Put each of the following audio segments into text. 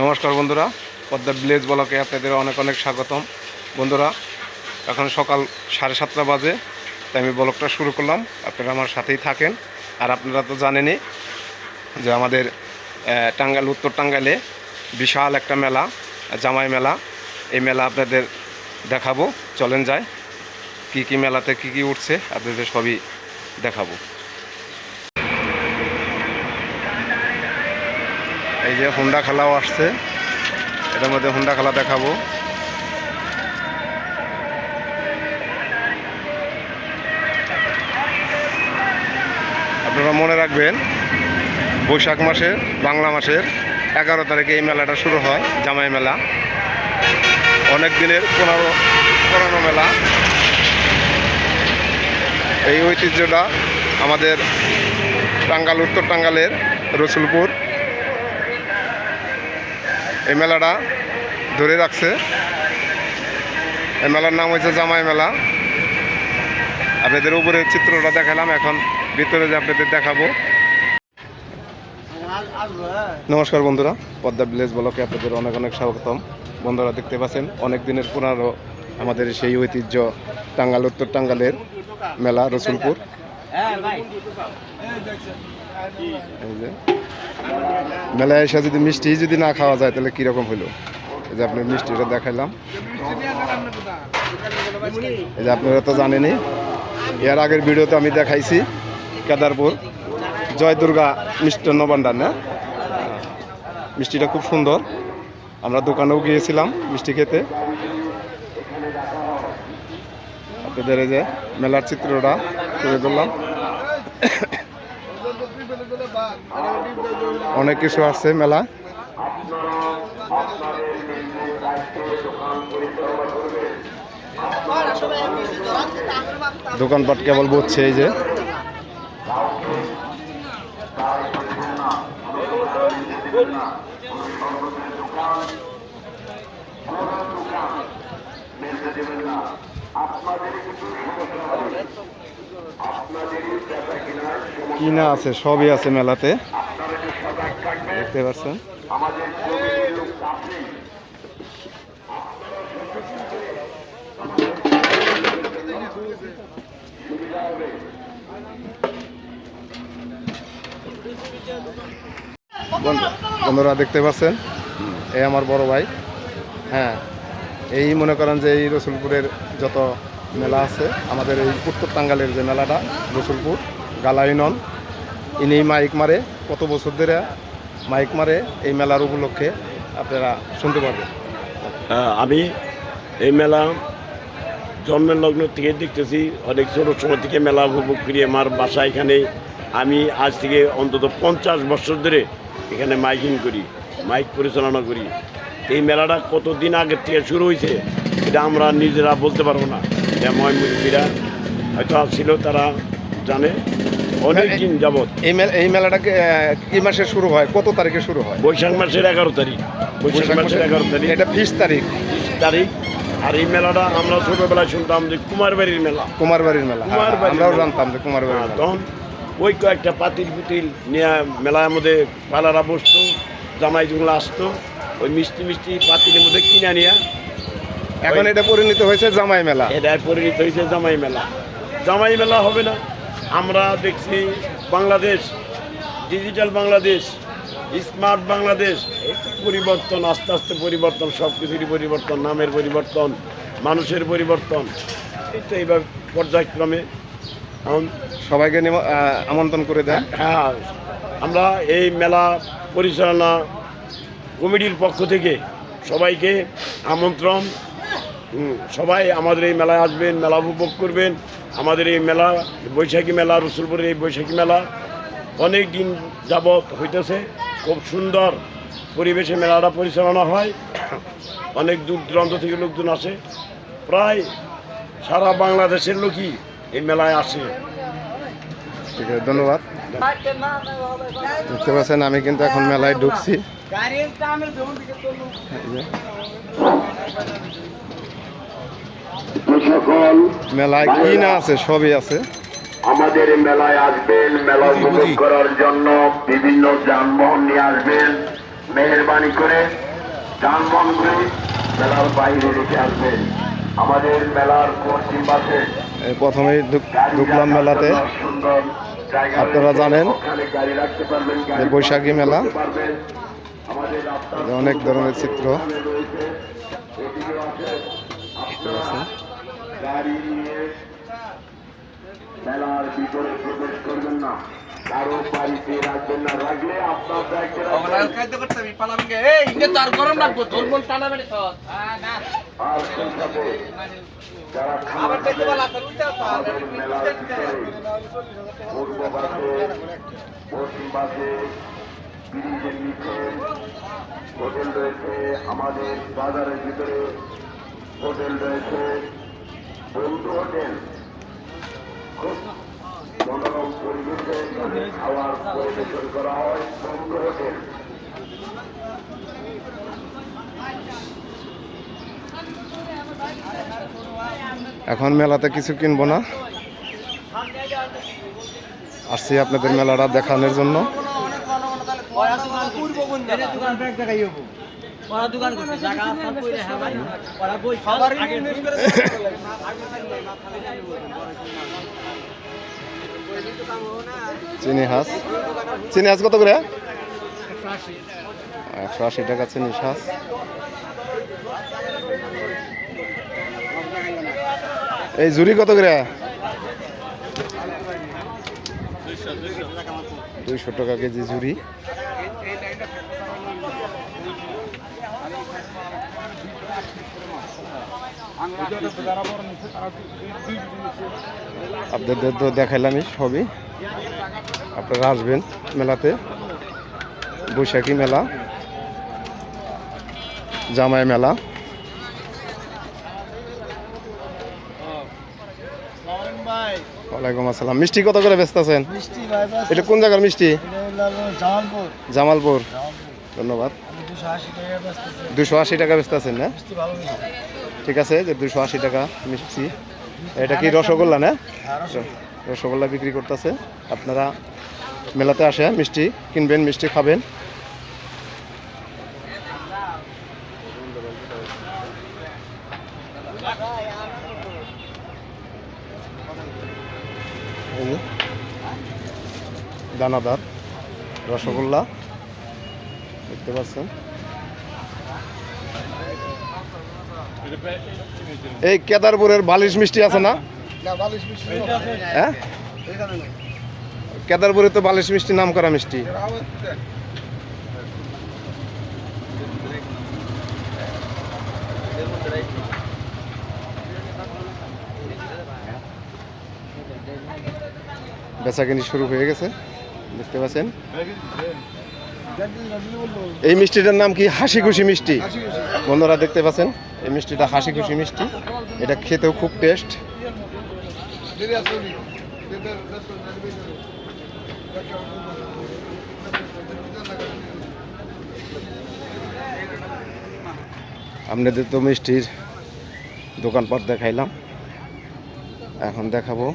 নমস্কার বন্ধুরা, পদ্মা ভিলেজ ব্লকে আপনাদের অনেক অনেক স্বাগতম। বন্ধুরা, এখন সকাল 7:30 বাজে, তাই আমি ব্লগটা শুরু করলাম। আপনারা আমার সাথেই থাকেন। আর আপনারা তো জানেনই যে আমাদের টাঙ্গাইল, উত্তর টাঙ্গাইলে বিশাল একটা মেলা, জামাই মেলা। এই মেলা আপনাদের দেখাবো, চলেন যাই। কি কি মেলাতে কি কি উঠছে আপনাদের সবই দেখাবো। এই যে হুন্ডা খেলাও আসছে, এটার মধ্যে হুন্ডা খেলা দেখাবো। আপনারা মনে রাখবেন, বৈশাখ মাসের, বাংলা মাসের 11 তারিখে এই মেলাটা শুরু হয়, জামাই মেলা। অনেক দিনের পুরানো মেলা। এই ঐতিহ্যটা আমাদের টাঙ্গাইল, উত্তর টাঙ্গাইলের রসুলপুর এই মেলাটা ধরে রাখছে। এই মেলার নাম হয়েছে জামাই মেলা। আপনাদের উপরে চিত্রটা দেখালাম, এখন ভিতরে যে আপনাদের দেখাবো। নমস্কার বন্ধুরা, পদ্মা ভিলেজ ব্লকে আপনাদের অনেক অনেক স্বাগতম। বন্ধুরা, দেখতে পাচ্ছেন অনেক দিনের পুরানো আমাদের সেই ঐতিহ্য টাঙ্গাইল, উত্তর টাঙ্গাইলের মেলা রসুলপুর। এই যে মেলায় এসে যদি মিষ্টি যদি না খাওয়া যায় তাহলে কীরকম হলো। এই যে আপনার মিষ্টিটা দেখাইলাম। এই যে আপনারা তো জানেনই, এর আগের ভিডিওতে আমি দেখাইছি কেদারপুর জয় দুর্গা মিষ্টান্ন ভান্ডার, না? মিষ্টিটা খুব সুন্দর। আমরা দোকানেও গিয়েছিলাম মিষ্টি খেতে। আপনাদের এই যে মেলার চিত্রটা তুলে ধরলাম। অনেক কিছু আছে মেলা। দোকানপাট কেবল বসছে। এই যে কিনা আছে, সবই আছে মেলাতে, দেখতে পাচ্ছেন। বন্ধুরা দেখতে পাচ্ছেন, এই আমার বড় ভাই। হ্যাঁ, এই মনে করেন যে এই রসুলপুরের যত মেলা আছে, আমাদের এই উত্তর টাঙ্গাইলের যে মেলাটা রসুলপুর গালাইনন, ইনি মাইক মারে, কত বছর ধরে মাইক মারে এই মেলার উপলক্ষে, আপনারা শুনতে পারবেন। আমি এই মেলা জন্মের লগ্ন থেকে দেখতেছি, অনেক ছোটো সময় থেকে মেলা উপভোগ করি। আমার বাসা এখানে। আমি আজ থেকে অন্তত 50 বছর ধরে এখানে মাইকিং করি, মাইক পরিচালনা করি। এই মেলাটা কতদিন আগের থেকে শুরু হয়েছে এটা আমরা নিজেরা বলতে পারবো না। এটা ময়মুরব্বীরা হয়তো ছিল, তারা জানে। অনেক দিন যাবৎ এই মেলাটা কি মাসে শুরু হয়, কত তারিখে শুরু হয়? বৈশাখ মাসের 11 তারিখ। বৈশাখ মাসের 11 তারিখ, এটা 20 তারিখ। আর এই মেলাটা আমরা ছোটবেলায় শুনতাম যে কুমারবাড়ির মেলা। কুমারবাড়ির মেলা, আমরাও জানতাম যে কুমারবাড়ির মেলা। তখন ওই কয়েকটা পাতিল পুতিল নিয়ে মেলার মধ্যে পালারা বসতো, জামাই জুংলা আসতো, ওই মিষ্টি মিষ্টি পাতিলের মধ্যে কিনে নিয়ে। এখন এটা পরিণত হয়েছে জামাই মেলা। এটা পরিণত হয়েছে জামাই মেলা। জামাই মেলা হবে না। আমরা দেখছি বাংলাদেশ, ডিজিটাল বাংলাদেশ, স্মার্ট বাংলাদেশ, পরিবর্তন, আস্তে আস্তে পরিবর্তন, সব কিছুরই পরিবর্তন, নামের পরিবর্তন, মানুষের পরিবর্তন। এটা এইভাবে পর্যায়ক্রমে এখন সবাইকে আমন্ত্রণ করে দেন। হ্যাঁ, আমরা এই মেলা পরিচালনা কমিটির পক্ষ থেকে সবাইকে আমন্ত্রণ। সবাই আমাদের এই মেলায় আসবেন, মেলা উপভোগ করবেন। আমাদের এই মেলা বৈশাখী মেলা, রসুলপুরের এই বৈশাখী মেলা অনেক দিন যাবৎ হইতেছে। খুব সুন্দর পরিবেশে মেলাটা পরিচালনা হয়। অনেক দূর দূরান্ত থেকে লোকজন আসে, প্রায় সারা বাংলাদেশের লোকই এই মেলায় আসে। ঠিক আছে, ধন্যবাদ। দেখতে পাচ্ছেন আমি কিন্তু এখন মেলায় ঢুকছি। মেলায় কি না আছে, সবই আছে। আমাদের মেলায় আসবেন, মেলা উপভোগ করার জন্য বিভিন্ন যানবাহন নিয়ে আসবেন। মেহেরবানি করে যানবাহনগুলি মেলার বাইরে রেখে আসবেন। আমাদের মেলার পশ্চিম পাশে এই প্রথমেই ঢুকলাম মেলাতে। সুন্দর জায়গা আপনারা রয়েছে, জানেন ওখানে গাড়ি রাখতে পারবেন, যে গাড়ি বৈশাখী মেলা, করতে পারবেন। আমাদের রাস্তার এই যে অনেক ধরনের পূর্ব চিত্র পাশে ওখানে রয়েছে, এদিকেও আছে। দেখতে আপনারা পাচ্ছেন। গাড়ি নিয়ে মেলার ভিতরে প্রবেশ করবেন না, কারো বাড়িতে রাখবেন না, রাখলে আপনার দায়িত্বে রাখবেন। আর সেই সাথে যারা খাবার খাবেন, আমাদের মেলার ভিতরে পূর্ব পাশে, পশ্চিম পাশে, ব্রিজের নিচে হোটেল রয়েছে, আমাদের বাজারের ভিতরে হোটেল রয়েছে, বন্ধু হোটেল। খুব মনোরম পরিবেশে এখানে খাওয়ার পরিবেশন করা হয়, বন্ধু হোটেল। এখন মেলাতে কিছু কিনবো না, আসছি আপনাদের মেলাটা দেখানোর জন্য। চিনি হাঁস, চিনি হাঁস কত করে? 180 টাকা চিনি হাঁস। এই ঝুরি কত করে? 200 টাকা কেজি ঝুরি। আপনাদের তো দেখাইলামই সবই, আপনারা আসবেন মেলাতে। বৈশাখী মেলা, জামাই মেলা। ওয়ালাইকুম আসসালাম। মিষ্টি কত করে বেচতেছেন? এটা কোন জায়গার মিষ্টি? জামালপুর। ধন্যবাদ। 280 টাকা বেচতেছেন না? ঠিক আছে, যে 280 টাকা মিষ্টি। এটা কি রসগোল্লা না? রসগোল্লা বিক্রি করতেছে। আপনারা মেলাতে আসে মিষ্টি কিনবেন, মিষ্টি খাবেন। দানাদার রসগোল্লা দেখতে পাচ্ছেন। এই কেদারপুরের বালিশ মিষ্টি আছে না? হ্যাঁ, কেদারপুরে তো বালিশ মিষ্টি নাম করা মিষ্টি। বেচাকিনি শুরু হয়ে গেছে, দেখতে পাচ্ছেন। এই মিষ্টিটার নাম কি? হাসি খুশি মিষ্টি। বন্ধুরা দেখতে পাচ্ছেন, এই মিষ্টিটা হাসি খুশি মিষ্টি। এটা খেতেও খুব টেস্ট। আপনাদের তো মিষ্টির দোকানপাট দেখাইলাম, এখন দেখাবো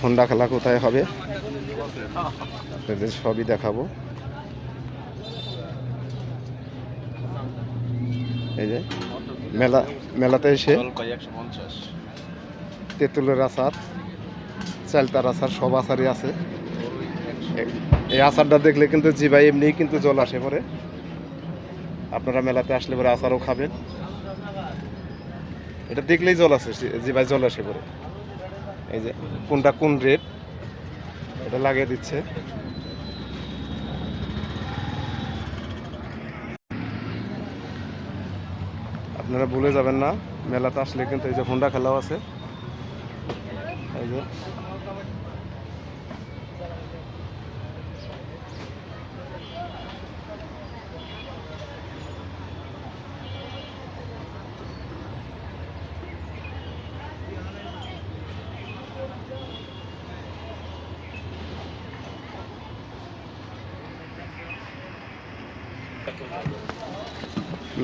হোন্ডা খেলা কোথায় হবে, আপনাদের সবই দেখাবো। এই যে মেলাতে এসে তেঁতুলের আচার, চালতার আচার, সব আচারই আছে। এই আচারটা দেখলে কিন্তু জিভায় এমনি কিন্তু জল আসে পরে। আপনারা মেলাতে আসলে পরে আচারও খাবেন, এটা দেখলেই জল আসে, জিভায় জল আসে পরে। এই যে কোনটা কোন রেট এটা লাগিয়ে দিচ্ছে। আপনারা ভুলে যাবেন না, মেলাতে আসলে কিন্তু এই যে হোন্ডা খেলাও আছে। এই যে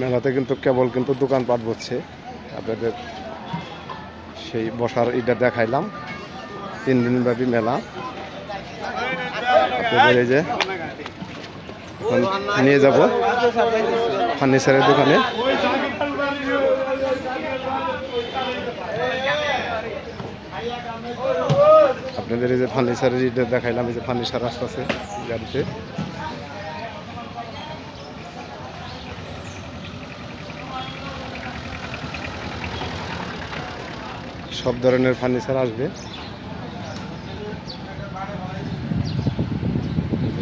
মেলাতে কিন্তু কেবল কিন্তু দোকানপাট বসছে। আপনাদের সেই বসার এটা দেখাইলাম। 3 দিনব্যাপী মেলা। আপনাদের এই যে এখন নিয়ে যাব ফার্নিচারের দোকানে। আপনাদের এই যে ফার্নিচারের ইটা দেখাইলাম, এই যে ফার্নিচার আসতেছে গাড়িতে। সব ধরনের ফার্নিচার আসবে।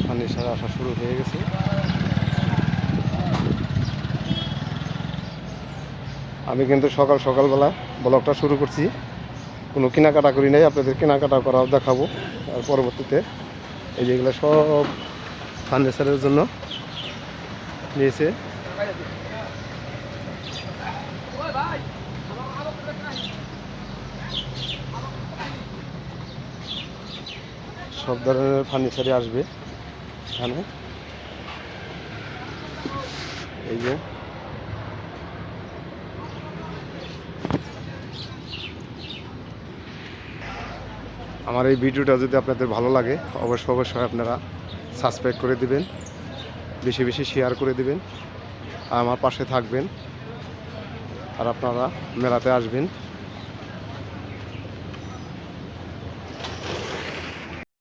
ফার্নিচার আসা শুরু হয়ে গেছে। আমি কিন্তু সকালবেলা ব্লগটা শুরু করছি, কোনো কেনাকাটা করি নাই, আপনাদের কেনাকাটা করাও দেখাবো। আর পরবর্তীতে এই যেগুলো সব ফার্নিচারের জন্য নিয়েছে। সব ধরনের ফার্নিচারই আসবে এখানে। এই যে আমার এই ভিডিওটা যদি আপনাদের ভালো লাগে অবশ্যই আপনারা সাবস্ক্রাইব করে দিবেন, বেশি বেশি শেয়ার করে দিবেন, আর আমার পাশে থাকবেন। আর আপনারা মেলাতে আসবেন।